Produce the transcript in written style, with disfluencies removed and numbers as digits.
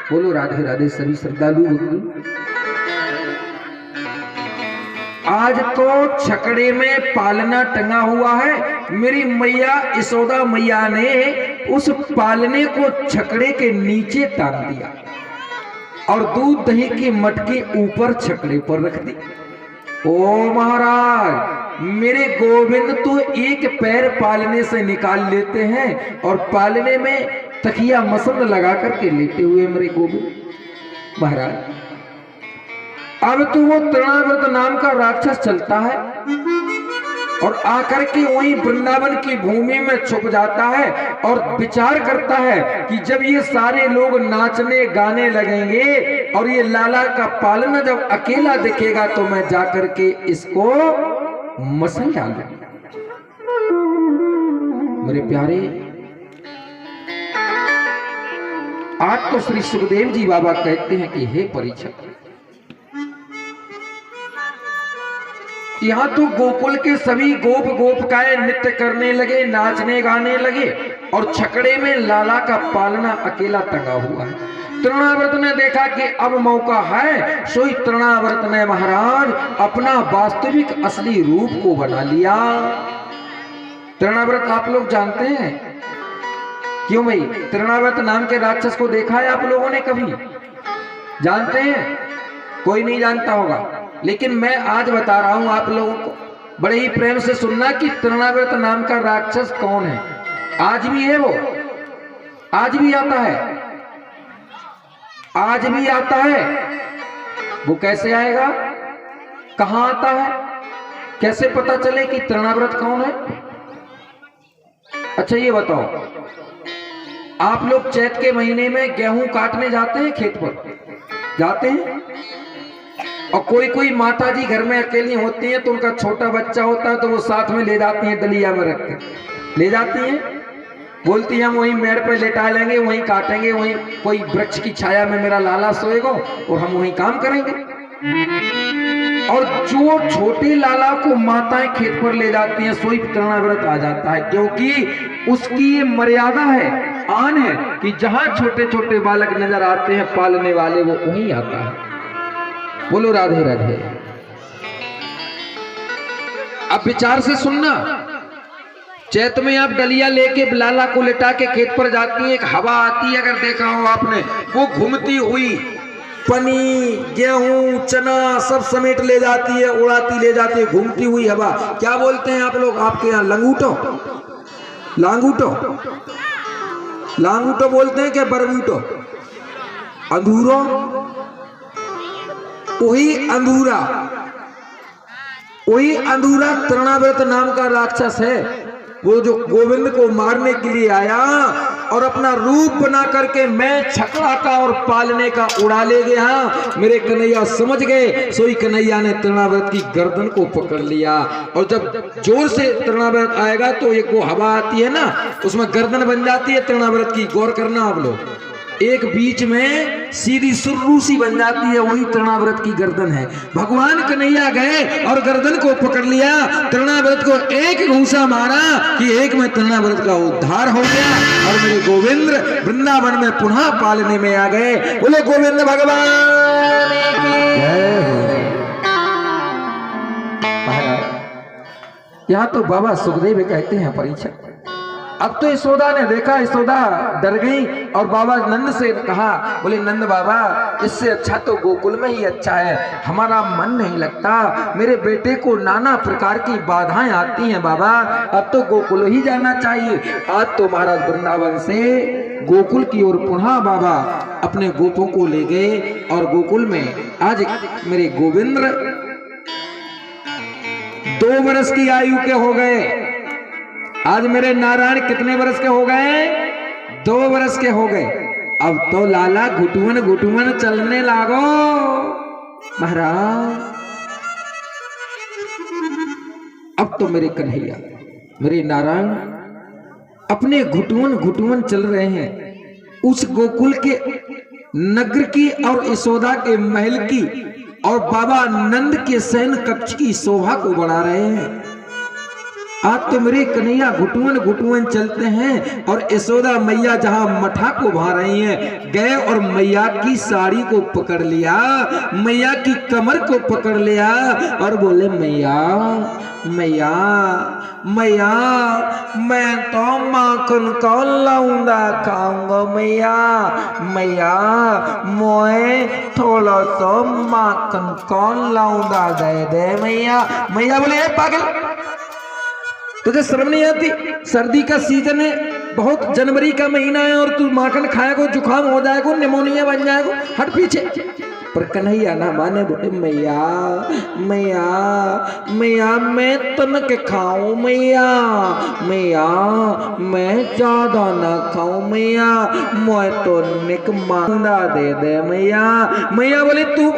बोलो राधे राधे सभी श्रद्धालु। आज तो छकड़े में पालना टंगा हुआ है। मेरी मैया यशोदा मैया ने उस पालने को छकड़े के नीचे टांग दिया और दूध दही की मटकी ऊपर छकड़े पर रख दी। ओ महाराज, मेरे गोविंद तो एक पैर पालने से निकाल लेते हैं और पालने में तकिया मसंद लगा करके लेटे हुए मेरे गोविंद महाराज। अब तो वो तृणाव्रत नाम का राक्षस चलता है और आकर के वहीं वृंदावन की भूमि में छुप जाता है और विचार करता है कि जब ये सारे लोग नाचने गाने लगेंगे और ये लाला का पालना जब अकेला दिखेगा तो मैं जाकर के इसको मसल डालूंगा। मेरे प्यारे, आज तो श्री सुखदेव जी बाबा कहते हैं कि हे परीक्षक, यहाँ तो गोकुल के सभी गोप गोपिकाएं नृत्य करने लगे, नाचने गाने लगे और छकड़े में लाला का पालना अकेला टंगा हुआ है। तृणाव्रत ने देखा कि अब मौका है, सोई तृणाव्रत ने महाराज अपना वास्तविक असली रूप को बना लिया। तृणाव्रत आप लोग जानते हैं क्यों भाई? तृणाव्रत नाम के राक्षस को देखा है आप लोगों ने कभी? जानते हैं? कोई नहीं जानता होगा, लेकिन मैं आज बता रहा हूं आप लोगों को। बड़े ही प्रेम से सुनना कि तृणाव्रत नाम का राक्षस कौन है। आज भी है वो, आज भी आता है, आज भी आता है। वो कैसे आएगा, कहां आता है, कैसे पता चले कि तृणाव्रत कौन है? अच्छा ये बताओ, आप लोग चैत के महीने में गेहूं काटने जाते हैं, खेत पर जाते हैं? और कोई कोई माता जी घर में अकेली होती हैं तो उनका छोटा बच्चा होता है तो वो साथ में ले जाती हैं, दलिया में रख के ले जाती हैं, बोलती हैं हम वहीं मेड़ पे लेटा लेंगे, वहीं काटेंगे, वहीं कोई वृक्ष की छाया में मेरा लाला सोएगा और हम वहीं काम करेंगे। और जो छोटे लाला को माताएं खेत पर ले जाती हैं, सोई तृणाव्रत आ जाता है, क्योंकि उसकी ये मर्यादा है, आन है कि जहां छोटे छोटे बालक नजर आते हैं पालने वाले, वो वहीं आता है। बोलो राधे राधे। अब विचार से सुनना, चैत में आप डलिया लेके लाला को लेटा के खेत पर जाती है, एक हवा आती है, अगर देखा हो आपने, वो घूमती हुई पनी गेहूं चना सब समेट ले जाती है, उड़ाती ले जाती है, घूमती हुई हवा। क्या बोलते हैं आप लोग आपके यहाँ? लंगूटो, लांगूटो, लांगूटो बोलते हैं क्या? बरबूटो, अंधूरो, वही अंधूरा, वही अंधूरा तृणाव्रत नाम का राक्षस है। वो जो गोविंद को मारने के लिए आया और अपना रूप बना करके मैं छकड़ा का और पालने का उड़ा ले गया। मेरे कन्हैया समझ गए, सोई कन्हैया ने तृणाव्रत की गर्दन को पकड़ लिया और जब जोर से तृणाव्रत आएगा तो एक वो हवा आती है ना, उसमें गर्दन बन जाती है तृणाव्रत की। गौर करना आप लोग, एक बीच में सीधी सुर्रू सी बन जाती है, वही तृणाव्रत की गर्दन है। भगवान कन्हैया गए और गर्दन को पकड़ लिया, तृणाव्रत को एक घूंसा मारा कि एक में तृणाव्रत का उद्धार हो गया और मेरे गोविंद वृंदावन में पुनः पालने में आ गए। बोले गोविंद भगवान की जय। यहां तो बाबा सुखदेव कहते हैं परीक्षक, अब तो यशोदा ने देखा, यशोदा डर गई और बाबा नंद से कहा, बोले नंद बाबा इससे अच्छा तो गोकुल में ही अच्छा है, हमारा मन नहीं लगता, मेरे बेटे को नाना प्रकार की बाधाएं आती हैं बाबा, अब तो गोकुल ही जाना चाहिए। आज तो महाराज वृंदावन से गोकुल की ओर पुनः बाबा अपने गोपों को ले गए और गोकुल में आज मेरे गोविंद 2 वर्ष की आयु के हो गए। आज मेरे नारायण कितने वर्ष के हो गए? 2 वर्ष के हो गए। अब तो लाला घुटुमन घुटुमन चलने लागो महाराज। अब तो मेरे कन्हैया, मेरे नारायण अपने घुटुमन घुटुमन चल रहे हैं। उस गोकुल के नगर की और यशोदा के महल की और बाबा नंद के शयन कक्ष की शोभा को बढ़ा रहे हैं। आज तो मेरे कन्हैया घुटुअन घुटुअन चलते हैं और यशोदा मैया जहां मठा को भा रही हैं, गए और मैया की साड़ी को पकड़ लिया, मैया की कमर को पकड़ लिया और बोले मैया मैया मैया मैं तो माखन को लौंदा खाऊंगा मैया, मैया मोए थोड़ा सा माखन को लौंदा दे दे मैया। मैया बोले ए पागल, तुझे शर्म नहीं आती? सर्दी का सीजन है, बहुत जनवरी का महीना है और तू माखन खाएगा जुकाम हो जाएगा, निमोनिया बन जाएगा, हट पीछे। पर कन्हैया ना माने, बोले मैया मैया मैया मैं तन के खाऊं मैया, मैया मैं ज्यादा ना खाऊं मैया, मैं तो निक मांदा दे दे मैया। मैया बोले तू